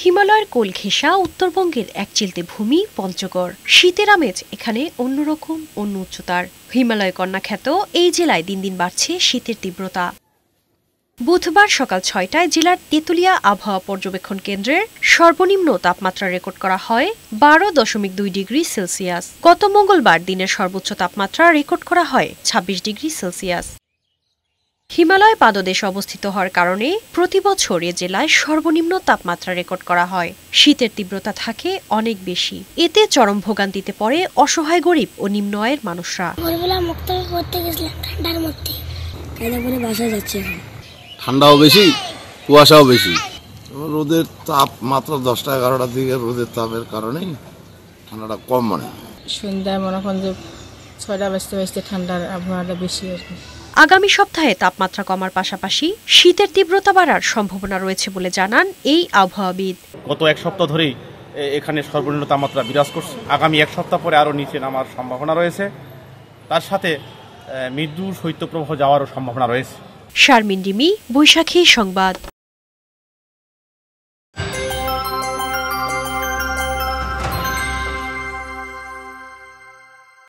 হিমালয়ের কোল ঘেঁষা উত্তরবঙ্গের এক চিলতে ভূমি পঞ্চগড়। শীতের আমেজ এখানে অন্যরকম, অন্য উচ্চতার। হিমালয় কন্যা খ্যাত এই জেলায় দিন দিন বাড়ছে শীতের তীব্রতা। বুধবার সকাল ৬টায় জেলার তেঁতুলিয়া আবহাওয়া পর্যবেক্ষণ কেন্দ্রের সর্বনিম্ন তাপমাত্রা রেকর্ড করা হয় ১২.২ ডিগ্রি সেলসিয়াস। গত মঙ্গলবার দিনের সর্বোচ্চ তাপমাত্রা রেকর্ড করা হয় ২৬ ডিগ্রি সেলসিয়াস। হিমালয় পাদদেশে অবস্থিত হওয়ার কারণে প্রতি বছর এ জেলায় সর্বনিম্ন তাপমাত্রা রেকর্ড করা হয়। শীতের তীব্রতা থাকে অনেক বেশি। এতে চরম ভোগান্তিতে পড়ে অসহায় গরিব ও নিম্ন আয়ের মানুষরা। ঠান্ডাও বেশি, কুয়াশাও বেশি। রোদের তাপ মাত্র ১০টা-১১টার দিকে রোদের তাপের কারণেই ঠান্ডাটা কম মনে হয়। সন্ধ্যায় মনে করেন যে ৬টা বাজতে বাজতে ঠান্ডার আবহাওয়াটা বেশি আর কি। আগামী সপ্তাহে তাপমাত্রা কমার পাশাপাশি শীতের তীব্রতা বাড়ার সম্ভাবনা রয়েছে বলে জানান এই আবহাওয়াবিদ। গত এক সপ্তাহ ধরেই এখানে সর্বনিম্ন তাপমাত্রা বিরাজ করছে। আগামী এক সপ্তাহ পরে আরও নিচে নামার সম্ভাবনা রয়েছে। তার সাথে মৃদু শৈত্যপ্রবাহ যাওয়ারও সম্ভাবনা রয়েছে। শারমিন রিমি, বৈশাখী সংবাদ।